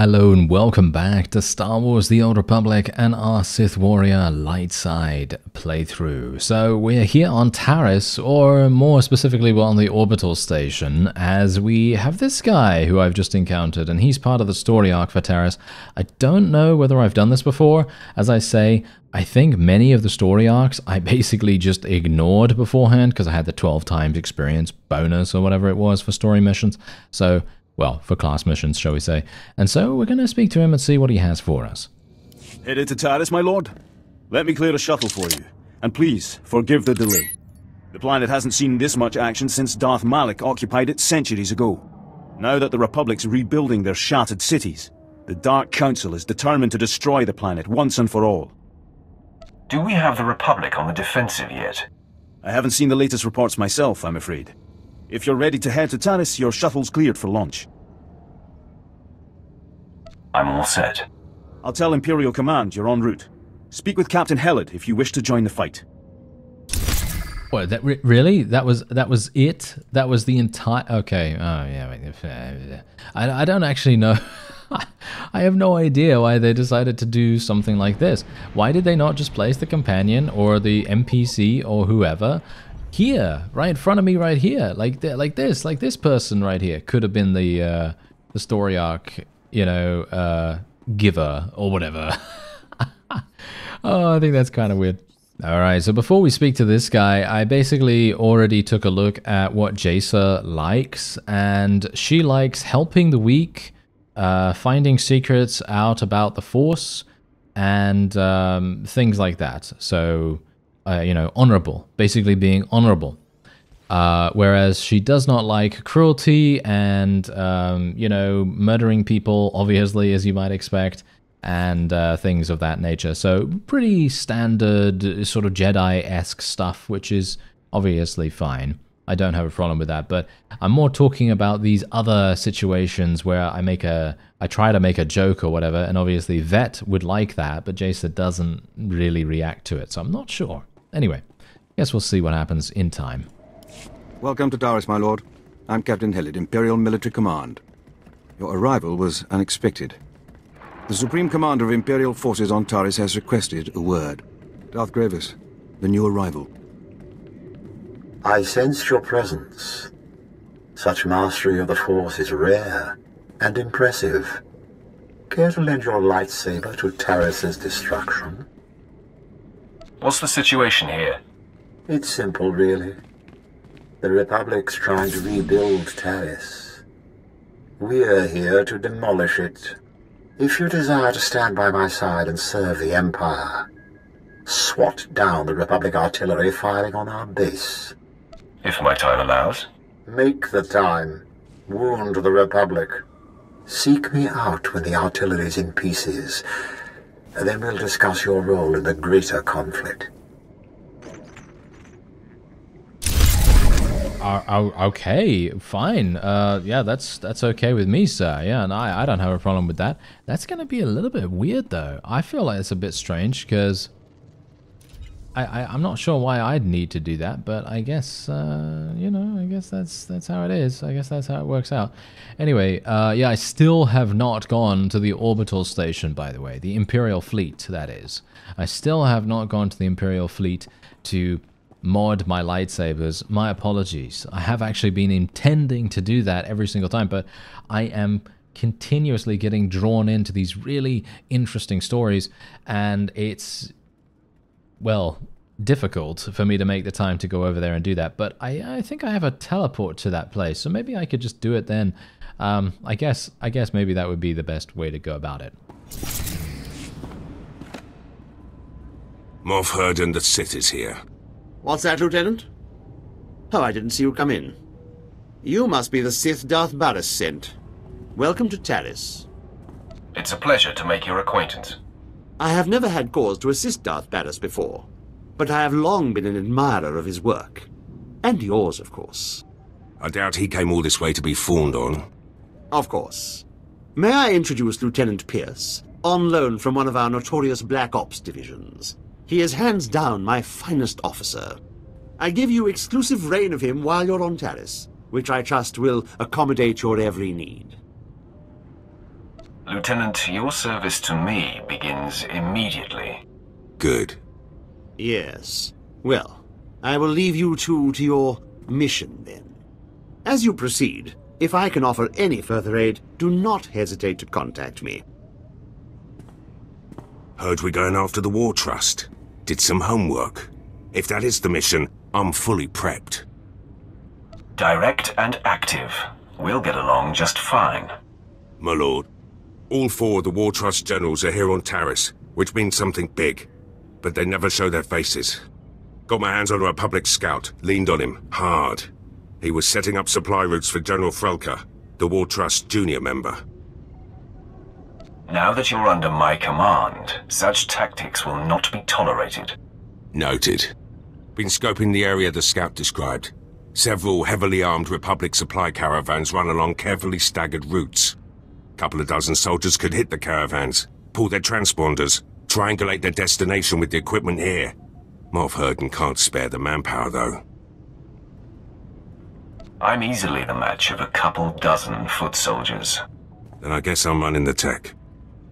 Hello and welcome back to Star Wars The Old Republic and our Sith Warrior light side playthrough. So we're here on TARIS, or more specifically we're on the orbital station, as we have this guy who I've just encountered, and he's part of the story arc for TARIS. I don't know whether I've done this before. As I say, I think many of the story arcs I basically just ignored beforehand because I had the 12 times experience bonus or whatever it was for story missions. So, well, for class missions, shall we say. And so we're going to speak to him and see what he has for us. Headed to TARIS, my lord? Let me clear a shuttle for you. And please, forgive the delay. The planet hasn't seen this much action since Darth Malak occupied it centuries ago. Now that the Republic's rebuilding their shattered cities, the Dark Council is determined to destroy the planet once and for all. Do we have the Republic on the defensive yet? I haven't seen the latest reports myself, I'm afraid. If you're ready to head to TARIS, your shuttle's cleared for launch. I'm all set. I'll tell Imperial Command you're en route. Speak with Captain Helid if you wish to join the fight. What, that really? That was it? That was the entire... Okay, oh yeah. I don't actually know. I have no idea why they decided to do something like this. Why did they not just place the companion or the NPC or whoever here, right in front of me, right here, like this person right here could have been the story arc, you know, giver or whatever. Oh, I think that's kind of weird. All right, so before we speak to this guy, I basically already took a look at what Jaisa likes, and she likes helping the weak, finding secrets out about the Force, and things like that. So, you know, honorable, basically being honorable. Whereas she does not like cruelty and, you know, murdering people, obviously, as you might expect, and things of that nature. So pretty standard sort of Jedi-esque stuff, which is obviously fine. I don't have a problem with that, but I'm more talking about these other situations where I try to make a joke or whatever, and obviously Vet would like that, but Jaisa doesn't really react to it, so I'm not sure. Anyway, guess we'll see what happens in time. Welcome to TARIS, my lord. I'm Captain Helid, Imperial Military Command. Your arrival was unexpected. The Supreme Commander of Imperial Forces on TARIS has requested a word. Darth Gravis, the new arrival. I sense your presence. Such mastery of the Force is rare and impressive. Care to lend your lightsaber to TARIS's destruction? What's the situation here? It's simple, really. The Republic's trying to rebuild TARIS. We're here to demolish it. If you desire to stand by my side and serve the Empire, swat down the Republic artillery firing on our base. If my time allows. Make the time. Wound the Republic. Seek me out when the artillery's in pieces. And then we'll discuss your role in the greater conflict. Okay, fine. Yeah, that's okay with me, sir. Yeah, and I don't have a problem with that. That's going to be a little bit weird, though. I feel like it's a bit strange, because I'm not sure why I'd need to do that, but I guess, you know, I guess that's how it is. I guess that's how it works out. Anyway, yeah, I still have not gone to the orbital station, by the way. The Imperial Fleet, that is. I still have not gone to the Imperial Fleet to mod my lightsabers. My apologies. I have actually been intending to do that every single time, but I am continuously getting drawn into these really interesting stories, and it's, well, difficult for me to make the time to go over there and do that. But I think I have a teleport to that place, so maybe I could just do it then. I guess maybe that would be the best way to go about it. Moff Herden the Sith is here. What's that, Lieutenant? Oh, I didn't see you come in. You must be the Sith Darth Barris sent. Welcome to TARIS. It's a pleasure to make your acquaintance. I have never had cause to assist Darth Barris before, but I have long been an admirer of his work. And yours, of course. I doubt he came all this way to be fawned on. Of course. May I introduce Lieutenant Pierce, on loan from one of our notorious Black Ops divisions. He is hands down my finest officer. I give you exclusive reign of him while you're on TARIS, which I trust will accommodate your every need. Lieutenant, your service to me begins immediately. Good. Yes. Well, I will leave you two to your mission then. As you proceed, if I can offer any further aid, do not hesitate to contact me. Heard we're going after the War Trust. Did some homework. If that is the mission, I'm fully prepped. Direct and active. We'll get along just fine. My lord, all 4 of the War Trust generals are here on TARIS, which means something big. But they never show their faces. Got my hands on a Republic scout, leaned on him, hard. He was setting up supply routes for General Frelka, the War Trust junior member. Now that you're under my command, such tactics will not be tolerated. Noted. Been scoping the area the scout described. Several heavily armed Republic supply caravans run along carefully staggered routes. Couple of dozen soldiers could hit the caravans, pull their transponders, triangulate their destination with the equipment here. Moff Herden can't spare the manpower, though. I'm easily the match of a couple dozen foot soldiers. Then I guess I'm running the tech.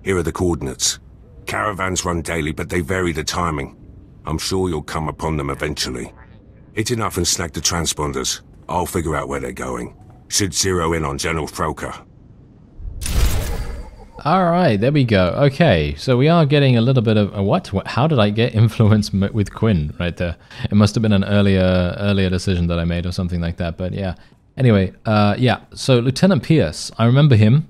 Here are the coordinates. Caravans run daily, but they vary the timing. I'm sure you'll come upon them eventually. Hit enough and snag the transponders. I'll figure out where they're going. Should zero in on General Frelka. Alright, there we go. Okay, so we are getting a little bit of... What? How did I get influence with Quinn right there? It must have been an earlier decision that I made or something like that, but yeah. Anyway, yeah, so Lieutenant Pierce, I remember him.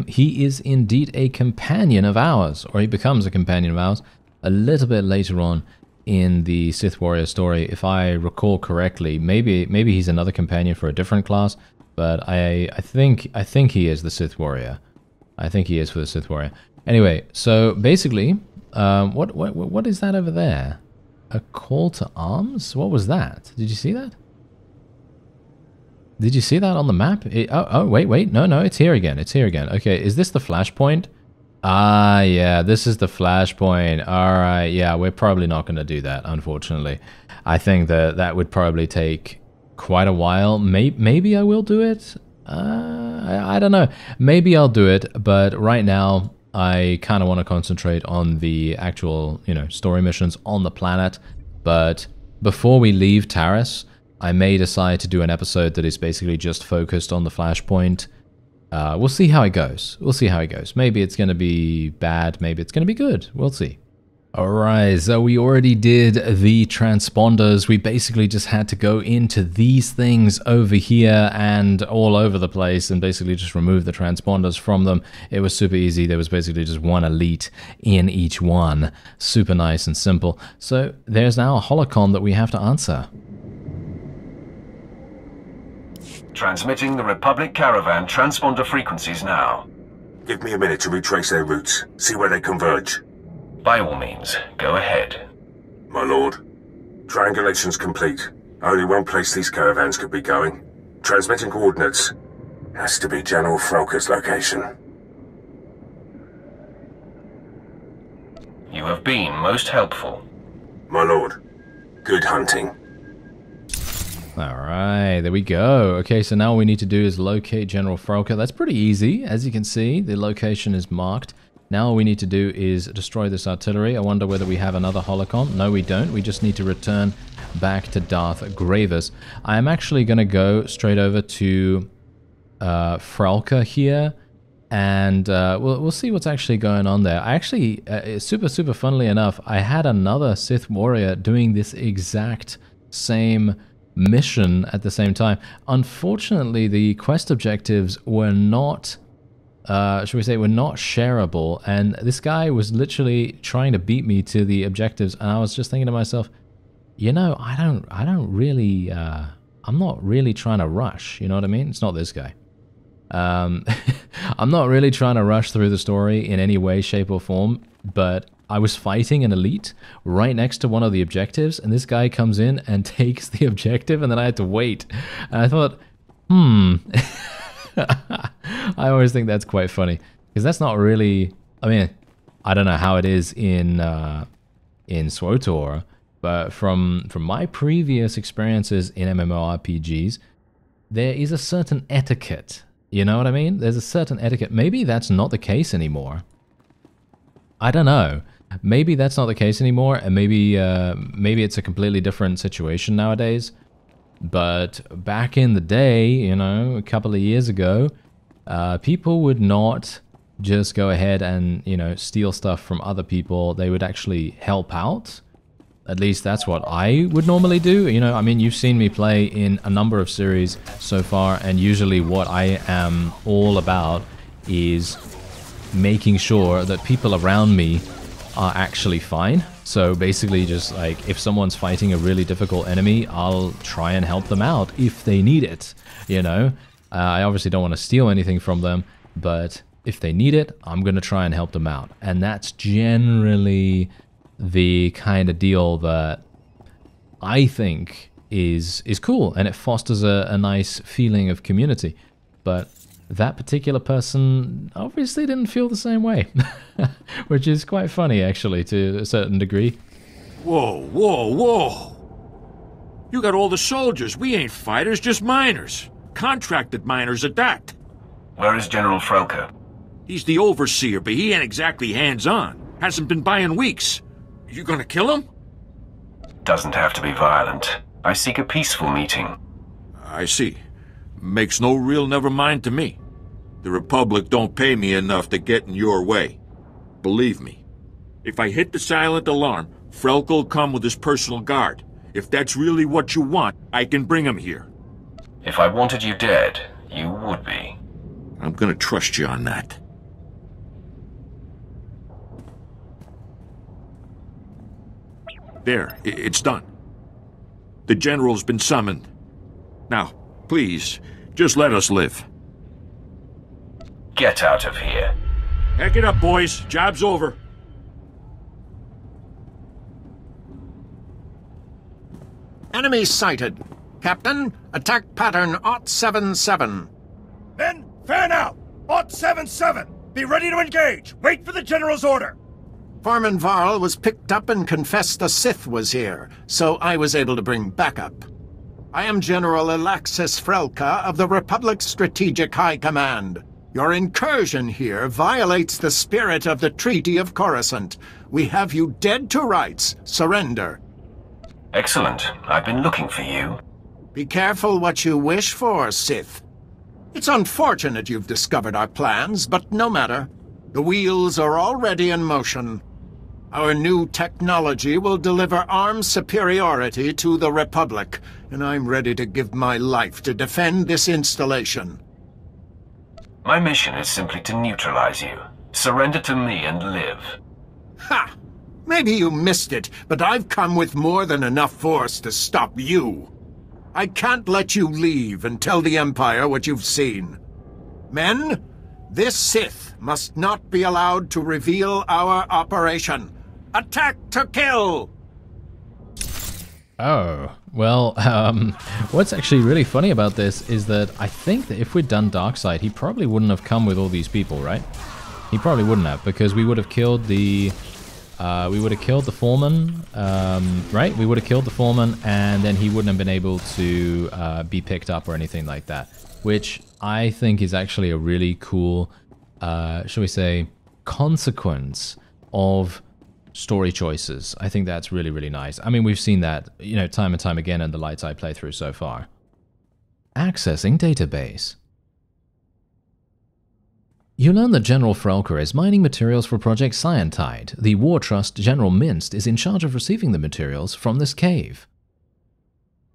He is indeed a companion of ours, or he becomes a companion of ours a little bit later on in the Sith Warrior story, if I recall correctly. Maybe he's another companion for a different class, but I think he is the Sith Warrior. I think he is for the Sith Warrior. Anyway, so basically, what is that over there? A call to arms? What was that? Did you see that? Did you see that on the map? Wait, no, it's here again. Okay, is this the flashpoint? Ah, yeah, this is the flashpoint. Alright, yeah, we're probably not going to do that, unfortunately. I think that would probably take quite a while. Maybe I will do it? I don't know. Maybe I'll do it, but right now I kind of want to concentrate on the actual, story missions on the planet. But before we leave TARIS, I may decide to do an episode that is basically just focused on the flashpoint. We'll see how it goes. Maybe it's going to be bad. Maybe it's going to be good. We'll see. Alright, so we already did the transponders. We basically just had to go into these things over here and all over the place and basically just remove the transponders from them. It was super easy. There was basically just one elite in each one. Super nice and simple. So there's now a holocron that we have to answer. Transmitting the Republic Caravan transponder frequencies now. Give me a minute to retrace their routes, see where they converge. By all means, go ahead. My lord, triangulation's complete. Only one place these caravans could be going. Transmitting coordinates. Has to be General Frelka's location. You have been most helpful. My lord, good hunting. Alright, there we go. Okay, so now all we need to do is locate General Frelka. That's pretty easy. As you can see, the location is marked. Now all we need to do is destroy this artillery. I wonder whether we have another holocron. No, we don't. We just need to return back to Darth Grievous. I am actually going to go straight over to Frelka here. And we'll see what's actually going on there. I actually, super funnily enough, I had another Sith Warrior doing this exact same mission at the same time. Unfortunately, the quest objectives were not, should we say, were not shareable, and this guy was literally trying to beat me to the objectives, and I was just thinking to myself, I don't really, I'm not really trying to rush, you know what I mean? It's not this guy. I'm not really trying to rush through the story in any way, shape, or form, but I was fighting an elite right next to one of the objectives, and this guy comes in and takes the objective, and then I had to wait. And I thought, I always think that's quite funny, because that's not really, I mean, I don't know how it is in SWTOR, but from my previous experiences in MMORPGs, there is a certain etiquette You know what I mean? There's a certain etiquette. Maybe that's not the case anymore. I don't know. Maybe that's not the case anymore, and maybe it's a completely different situation nowadays. But back in the day, you know, a couple of years ago, people would not just go ahead and, you know, steal stuff from other people. They would actually help out. At least that's what I would normally do. You know, I mean, you've seen me play in a number of series so far, and usually what I am all about is making sure that people around me are actually fine. So basically just like, if someone's fighting a really difficult enemy, I'll try and help them out if they need it, you know? I obviously don't want to steal anything from them, but if they need it, I'm going to try and help them out. And that's generally the kind of deal that I think is cool, and it fosters a nice feeling of community. But that particular person obviously didn't feel the same way, which is quite funny actually to a certain degree. Whoa, whoa, whoa! You got all the soldiers. We ain't fighters, just miners. Contracted miners at that. Where is General Frelka? He's the overseer, but he ain't exactly hands-on. Hasn't been by in weeks. You gonna kill him? Doesn't have to be violent. I seek a peaceful meeting. I see. Makes no real never mind to me. The Republic don't pay me enough to get in your way. Believe me. If I hit the silent alarm, Frelka'll come with his personal guard. If that's really what you want, I can bring him here. If I wanted you dead, you would be. I'm gonna trust you on that. There, it's done. The General's been summoned. Now, please, just let us live. Get out of here. Pack it up, boys. Job's over. Enemy sighted. Captain, attack pattern 077. Men, fan out! 077! Be ready to engage! Wait for the General's order! Foreman Varl was picked up and confessed the Sith was here, so I was able to bring backup. I am General Alaxis Frelka of the Republic's Strategic High Command. Your incursion here violates the spirit of the Treaty of Coruscant. We have you dead to rights. Surrender. Excellent. I've been looking for you. Be careful what you wish for, Sith. It's unfortunate you've discovered our plans, but no matter. The wheels are already in motion. Our new technology will deliver armed superiority to the Republic, and I'm ready to give my life to defend this installation. My mission is simply to neutralize you. Surrender to me and live. Ha! Maybe you missed it, but I've come with more than enough force to stop you. I can't let you leave and tell the Empire what you've seen. Men, this Sith must not be allowed to reveal our operation. Attack to kill! Oh, well, what's actually really funny about this is that I think that if we'd done Darkseid, he probably wouldn't have come with all these people, right? He probably wouldn't have, because we would have killed the foreman, right? We would have killed the foreman, and then he wouldn't have been able to be picked up or anything like that, which I think is actually a really cool, shall we say, consequence of story choices. I think that's really, really nice. I mean, we've seen that, you know, time and time again in the Light Side playthrough so far. Accessing database. You learn that General Frelka is mining materials for Project Scientide. The War Trust General Minst is in charge of receiving the materials from this cave.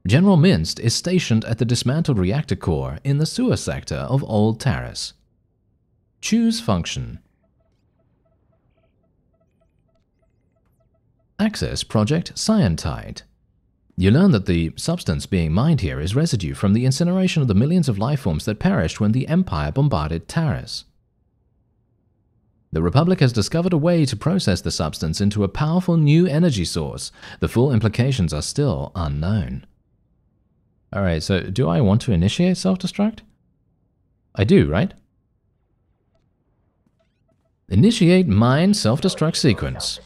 General Minst is stationed at the dismantled reactor core in the sewer sector of Old TARIS. Choose function. Access Project Scientide. You learn that the substance being mined here is residue from the incineration of the millions of lifeforms that perished when the Empire bombarded TARIS. The Republic has discovered a way to process the substance into a powerful new energy source. The full implications are still unknown. Alright, so do I want to initiate self-destruct? I do, right? Initiate mine self-destruct sequence.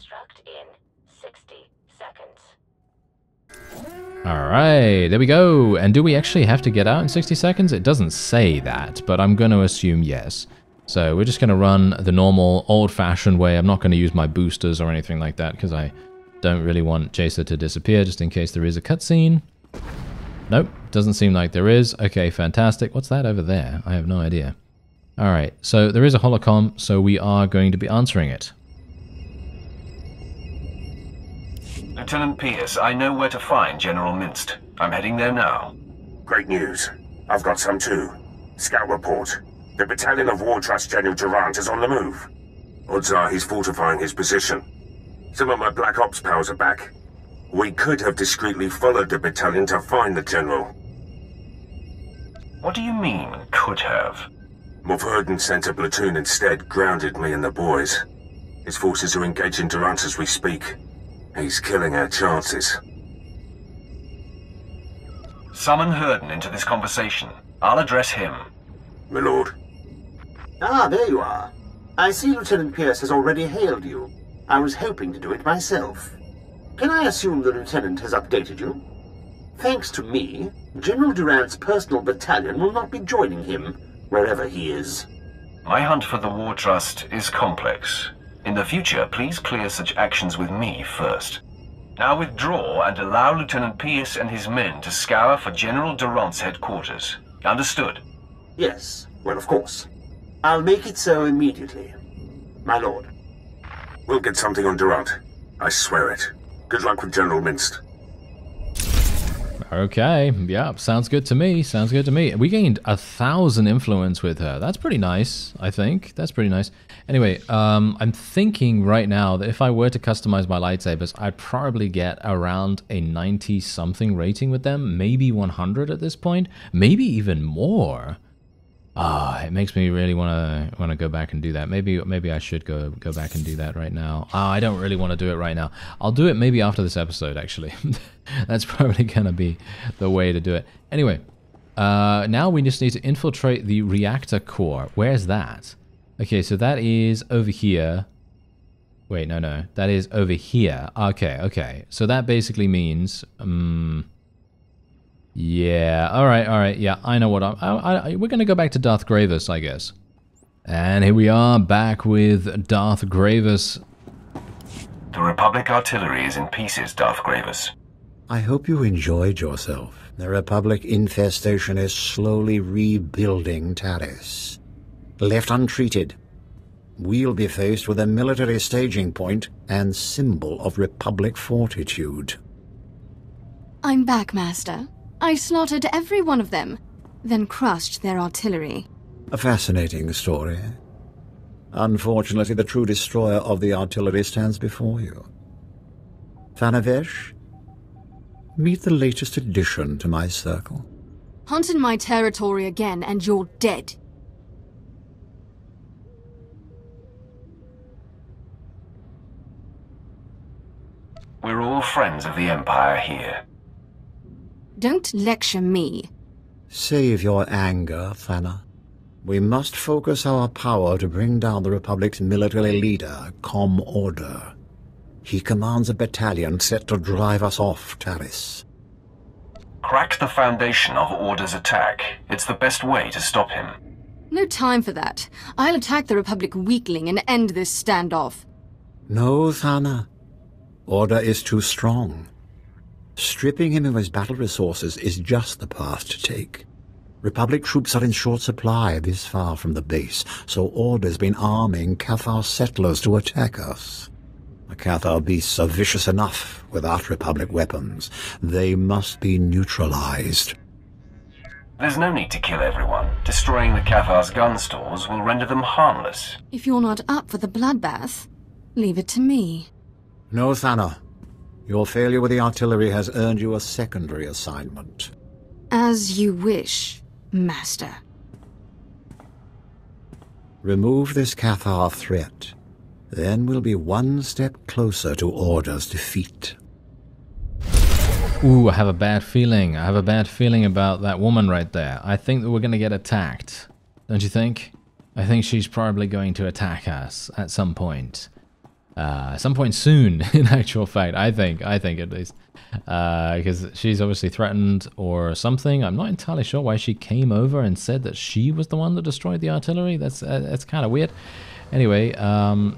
Alright, there we go. And do we actually have to get out in 60 seconds? It doesn't say that, but I'm going to assume yes. So we're just going to run the normal, old-fashioned way. I'm not going to use my boosters or anything like that, because I don't really want Jacer to disappear, just in case there is a cutscene. Nope, doesn't seem like there is. Okay, fantastic. What's that over there? I have no idea. Alright, so there is a holocom, so we are going to be answering it. Lieutenant Pierce, I know where to find General Minst. I'm heading there now. Great news. I've got some too. Scout report. The battalion of War Trust General Durant is on the move. Odds are he's fortifying his position. Some of my Black Ops pals are back. We could have discreetly followed the battalion to find the general. What do you mean, could have? Mulverden sent a platoon instead, grounded me and the boys. His forces are engaging Durant as we speak. He's killing our chances. Summon Herden into this conversation. I'll address him. My lord. Ah, there you are. I see Lieutenant Pierce has already hailed you. I was hoping to do it myself. Can I assume the Lieutenant has updated you? Thanks to me, General Durant's personal battalion will not be joining him, wherever he is. My hunt for the War Trust is complex. In the future, please clear such actions with me first. Now withdraw and allow Lieutenant Pierce and his men to scour for General Durant's headquarters. Understood? Yes, well, of course. I'll make it so immediately. My lord. We'll get something on Durant. I swear it. Good luck with General Minst. Okay, yeah, sounds good to me, sounds good to me. We gained 1,000 influence with her. That's pretty nice, I think. That's pretty nice. Anyway, I'm thinking right now that if I were to customize my lightsabers, I'd probably get around a 90-something rating with them. Maybe 100 at this point. Maybe even more. It makes me really want to go back and do that. Maybe I should go back and do that right now. I don't really want to do it right now. I'll do it maybe after this episode, actually. That's probably going to be the way to do it. Anyway, now we just need to infiltrate the reactor core. Where's that? Okay, so that is over here. Wait, no. That is over here. Okay. So that basically means... yeah, alright, yeah, I know what we're gonna go back to Darth Gravis, I guess. And here we are, back with Darth Gravis. The Republic artillery is in pieces, Darth Gravis. I hope you enjoyed yourself. The Republic infestation is slowly rebuilding TARIS. Left untreated, we'll be faced with a military staging point and symbol of Republic fortitude. I'm back, Master. I slaughtered every one of them, then crushed their artillery. A fascinating story. Unfortunately, the true destroyer of the artillery stands before you. Thanavesh, meet the latest addition to my circle. Hunt in my territory again, and you're dead. We're all friends of the Empire here. Don't lecture me. Save your anger, Thana. We must focus our power to bring down the Republic's military leader, Com Order. He commands a battalion set to drive us off TARIS. Crack the foundation of Order's attack. It's the best way to stop him. No time for that. I'll attack the Republic weakling and end this standoff. No, Thana. Order is too strong. Stripping him of his battle resources is just the path to take. Republic troops are in short supply this far from the base, so Order's been arming Cathar settlers to attack us. The Cathar beasts are vicious enough without Republic weapons. They must be neutralized. There's no need to kill everyone. Destroying the Cathar's gun stores will render them harmless. If you're not up for the bloodbath, leave it to me. No, Thana. Your failure with the artillery has earned you a secondary assignment. As you wish, Master. Remove this Cathar threat. Then we'll be one step closer to Order's defeat. Ooh, I have a bad feeling. I have a bad feeling about that woman right there. I think that we're going to get attacked. Don't you think? I think she's probably going to attack us at some point. Some point soon, in actual fact, I think at least. Because she's obviously threatened or something. I'm not entirely sure why she came over and said that she was the one that destroyed the artillery. That's kind of weird. Anyway,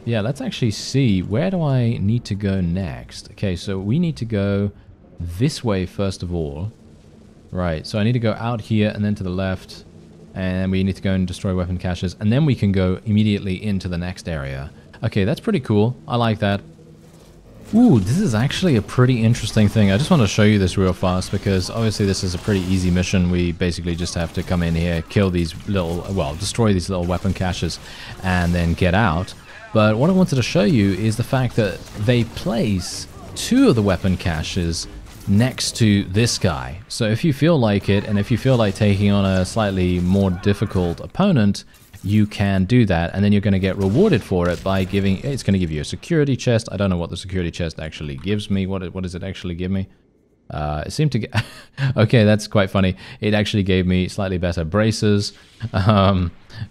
yeah, let's actually see. Where do I need to go next? Okay, so we need to go this way first of all. Right, so I need to go out here and then to the left. And we need to go and destroy weapon caches. And then we can go immediately into the next area. Okay, that's pretty cool. I like that. Ooh, this is actually a pretty interesting thing. I just want to show you this real fast because obviously this is a pretty easy mission. We basically just have to come in here, kill these little, well, destroy these little weapon caches and then get out. But what I wanted to show you is the fact that they place 2 of the weapon caches next to this guy. So if you feel like it, and if you feel like taking on a slightly more difficult opponent, you can do that, and then you're going to get rewarded for it by giving, it's going to give you a security chest. I don't know what the security chest actually gives me. What does it actually give me? It seemed to get, okay, that's quite funny. It actually gave me slightly better braces,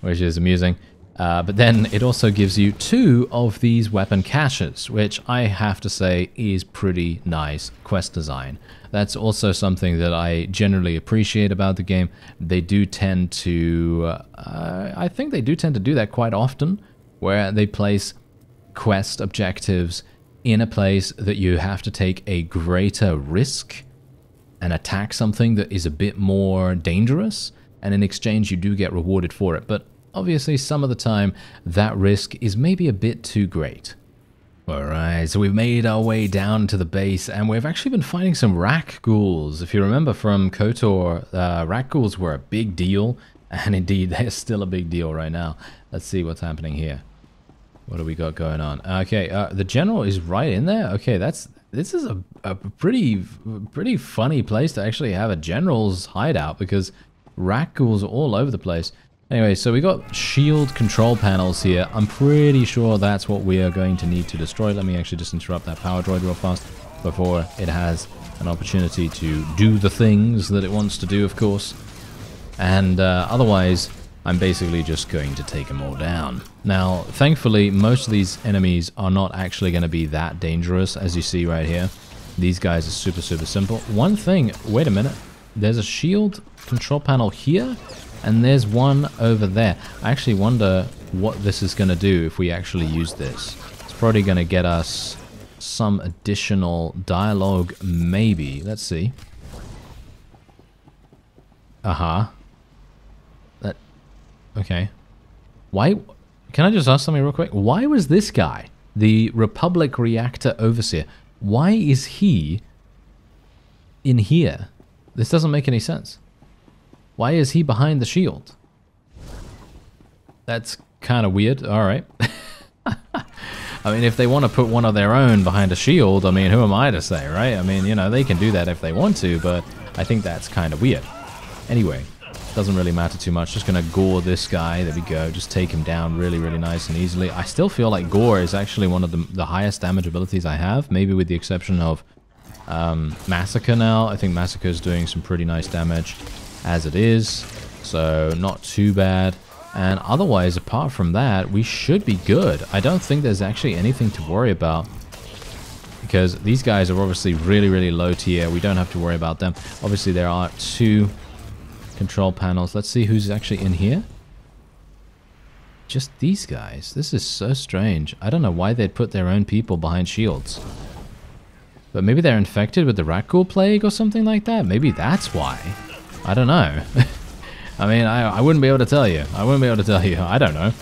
which is amusing. But then it also gives you 2 of these weapon caches, which I have to say is pretty nice quest design. That's also something that I generally appreciate about the game. They do tend to, I think they do tend to do that quite often, where they place quest objectives in a place that you have to take a greater risk and attack something that is a bit more dangerous, and in exchange you do get rewarded for it. But obviously some of the time that risk is maybe a bit too great. Alright, so we've made our way down to the base, and we've actually been fighting some Rak ghouls. If you remember from KOTOR, Rak ghouls were a big deal, and indeed they're still a big deal right now. Let's see what's happening here. What do we got going on? Okay, the general is right in there. Okay, this is a pretty funny place to actually have a general's hideout, because Rak ghouls are all over the place. Anyway, so we got shield control panels here. I'm pretty sure that's what we are going to need to destroy. Let me actually just interrupt that power droid real fast before it has an opportunity to do the things that it wants to do, of course. And otherwise, I'm basically just going to take them all down. Now, thankfully, most of these enemies are not actually going to be that dangerous, as you see right here. These guys are super simple. One thing, wait a minute. There's a shield control panel here. And there's one over there. I actually wonder what this is going to do if we actually use this. It's probably going to get us some additional dialogue, maybe. Let's see. Okay. Why? Can I just ask something real quick? Why was this guy, the Republic Reactor Overseer, why is he in here? This doesn't make any sense. Why is he behind the shield? That's kind of weird. Alright. I mean, if they want to put one of their own behind a shield, I mean, who am I to say, right? I mean, you know, they can do that if they want to, but I think that's kind of weird. Anyway, doesn't really matter too much. Just going to gore this guy. There we go. Just take him down really nice and easily. I still feel like gore is actually one of the highest damage abilities I have, maybe with the exception of Massacre now. I think Massacre is doing some pretty nice damage as it is, so not too bad. And otherwise, apart from that, we should be good. I don't think there's actually anything to worry about, because these guys are obviously really low tier. We don't have to worry about them. Obviously, there are 2 control panels. Let's see who's actually in here. Just these guys. This is so strange. I don't know why they'd put their own people behind shields. But maybe they're infected with the Rak ghoul plague or something like that. Maybe that's why. I don't know. I mean, I wouldn't be able to tell you. I don't know.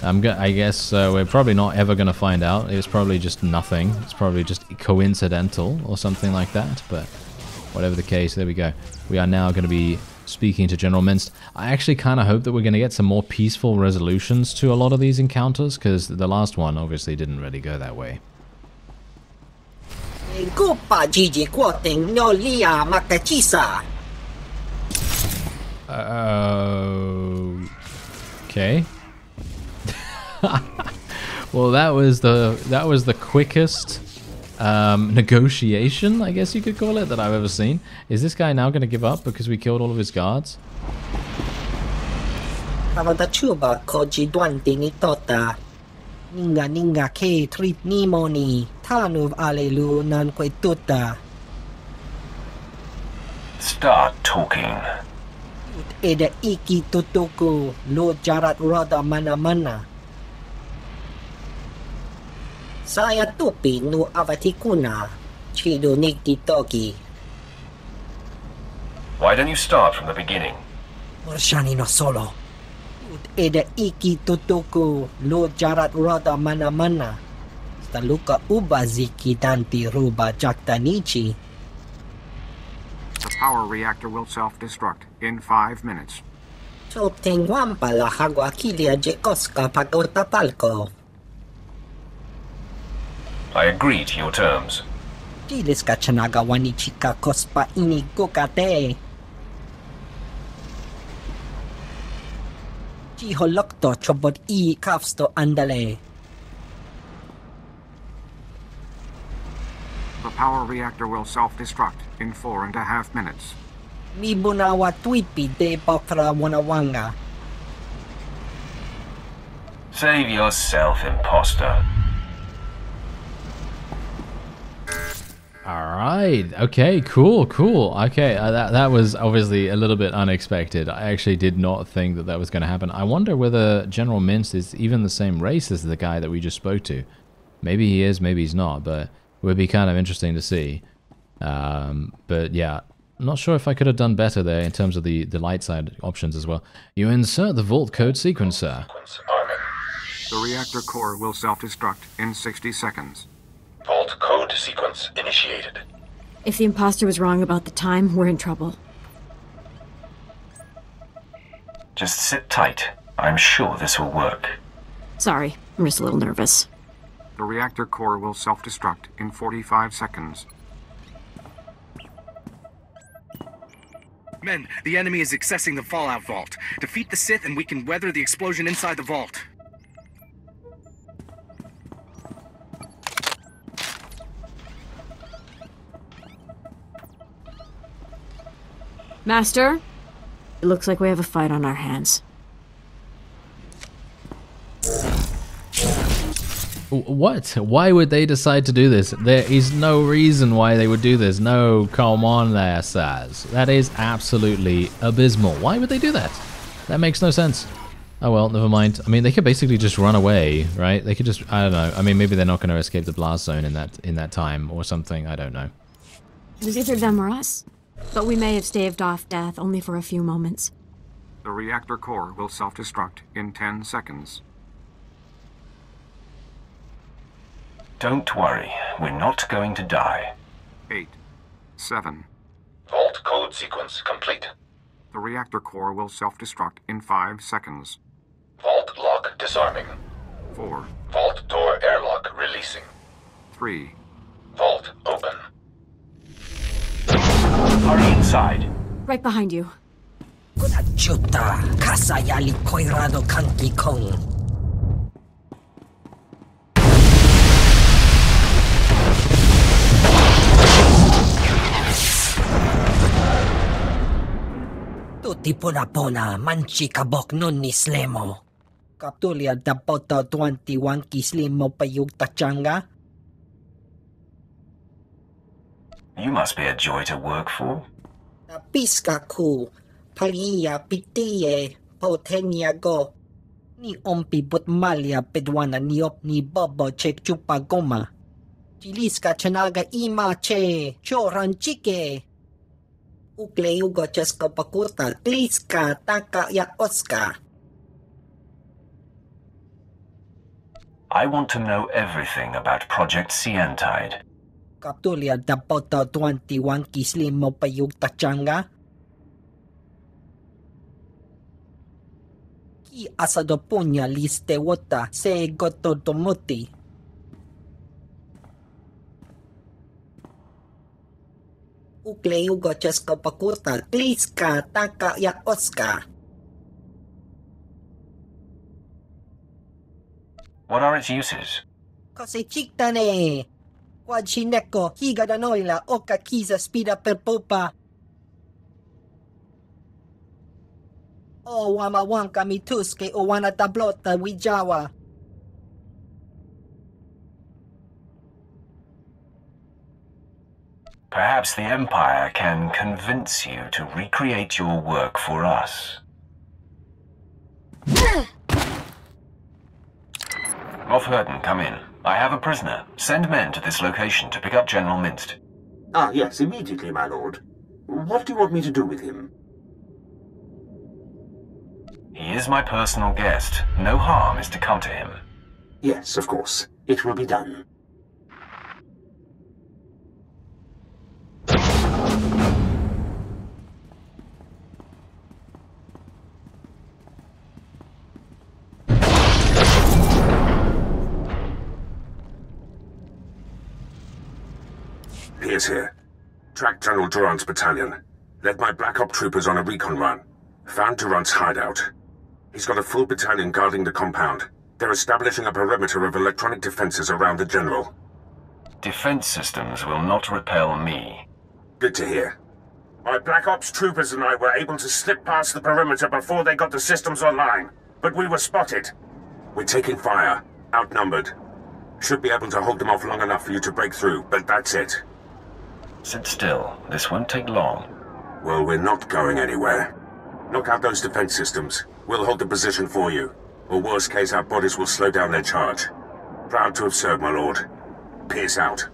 I guess we're probably not ever going to find out. It's probably just nothing. It's probably just coincidental or something like that. But whatever the case, there we go. We are now going to be speaking to General Minst. I actually kind of hope that we're going to get some more peaceful resolutions to a lot of these encounters, because the last one obviously didn't really go that way. Okay. Well, that was the quickest negotiation, I guess you could call it, that I've ever seen. Is this guy now going to give up because we killed all of his guards? Ninga ke trip ni moni. Tanuv alelu nan kwe tuta. Start talking. Eda iki tutuku. Lo jarat rada mana-mana. Saya tupi nu avatikuna. Chido nikti toki. Why don't you start from the beginning? Morshani no solo. Eda iki tutuku. Lo jarat rada mana-mana. Staluka ubaziki danti ruba jaktanichi. The power reactor will self-destruct in 5 minutes. Choptengwam pala hagwa kilia jekoska pagotapalko. I agree to your terms. Dilis ka chanaga wanichika kospa ini gokate. Jiholokto chobot I kafsto andale. The power reactor will self-destruct in 4.5 minutes. Mibunawa twipi de pokra wanawanga. Save yourself, imposter. All right. Okay. Cool. Okay. That was obviously a little bit unexpected. I actually did not think that was going to happen. I wonder whether General Mince is even the same race as the guy that we just spoke to. Maybe he is. Maybe he's not. But it would be kind of interesting to see. But yeah, I'm not sure if I could have done better there in terms of the light side options as well. You insert the vault code sequence, sir. The reactor core will self-destruct in 60 seconds. Vault code sequence initiated. If the imposter was wrong about the time, we're in trouble. Just sit tight. I'm sure this will work. Sorry, I'm just a little nervous. The reactor core will self-destruct in 45 seconds. Men, the enemy is accessing the Fallout Vault. Defeat the Sith and we can weather the explosion inside the vault. Master? It looks like we have a fight on our hands. What? Why would they decide to do this? There is no reason why they would do this. No, come on there, Saz. That is absolutely abysmal. Why would they do that? That makes no sense. Oh well, never mind. I mean, they could basically just run away, right? They could just, I don't know. I mean, maybe they're not going to escape the blast zone in that time or something. I don't know. It was either them or us. But we may have staved off death only for a few moments. The reactor core will self-destruct in 10 seconds. Don't worry, we're not going to die. 8, 7. Vault code sequence complete. The reactor core will self-destruct in 5 seconds. Vault lock disarming. 4. Vault door airlock releasing. 3. Vault open. Hurry inside. Right behind you. Chuta, kasayali koirado kanki kong. Tutti pona manchi kabok nun ni slemo. Kaptulia dapota 21 kislimo payug tachanga. You must be a joy to work for. Napiska ku, paliya pitiye, potenya go. Ni ompi butmalia pedwana niop ni bobo chek chupa goma. Chiliska chanaga ima che, choran chike. Ukle ugo chesko pakurta, kliska taka ya oska. I want to know everything about Project Sientide. Kaptulia dapota 21 kislimo payug tachanga. Ki asado punya liste wota se goto tomuti. Ukle ugo chesko pakurta, kliska taka ya oska. What are its uses? Kose chiktane. Wajineko higa da noila oka kiza spida per popa. O wama wanka mituske o wana tablota wijawa. Perhaps the Empire can convince you to recreate your work for us. Moff Hurden, come in. I have a prisoner. Send men to this location to pick up General Minst. Ah, yes, immediately, my lord. What do you want me to do with him? He is my personal guest. No harm is to come to him. Yes, of course. It will be done. Pierce here. Tracked General Durant's battalion. Led my Black Op troopers on a recon run. Found Durant's hideout. He's got a full battalion guarding the compound. They're establishing a perimeter of electronic defenses around the General. Defense systems will not repel me. Good to hear. My Black Ops troopers and I were able to slip past the perimeter before they got the systems online, but we were spotted. We're taking fire, outnumbered. Should be able to hold them off long enough for you to break through, but that's it. Sit still. This won't take long. Well, we're not going anywhere. Knock out those defense systems. We'll hold the position for you. Or worst case, our bodies will slow down their charge. Proud to have served, my lord. Peace out.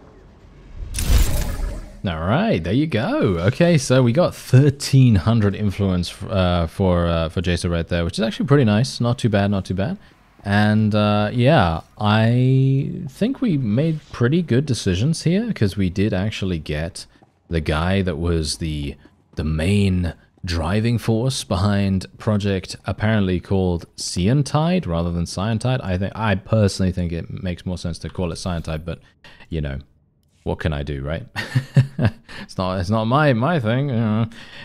All right, there you go. Okay, so we got 1,300 influence for Jacer right there, which is actually pretty nice. Not too bad, not too bad. And yeah, I think we made pretty good decisions here because we did actually get the guy that was the main driving force behind project apparently called Scientide rather than Scientide. I personally think it makes more sense to call it Scientide, but you know, what can I do, right? it's not my thing.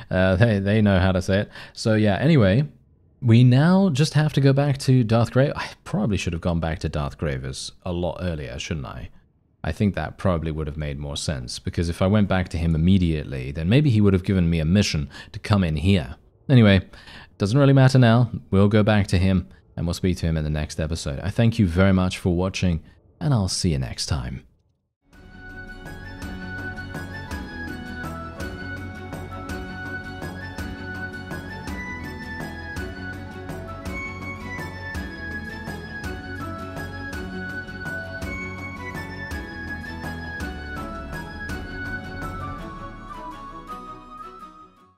They know how to say it. So yeah, anyway, we now just have to go back to Darth Grave. I probably should have gone back to Darth Graves a lot earlier, shouldn't I? I think that probably would have made more sense, because if I went back to him immediately, then maybe he would have given me a mission to come in here. Anyway, doesn't really matter now. We'll go back to him, and we'll speak to him in the next episode. I thank you very much for watching, and I'll see you next time.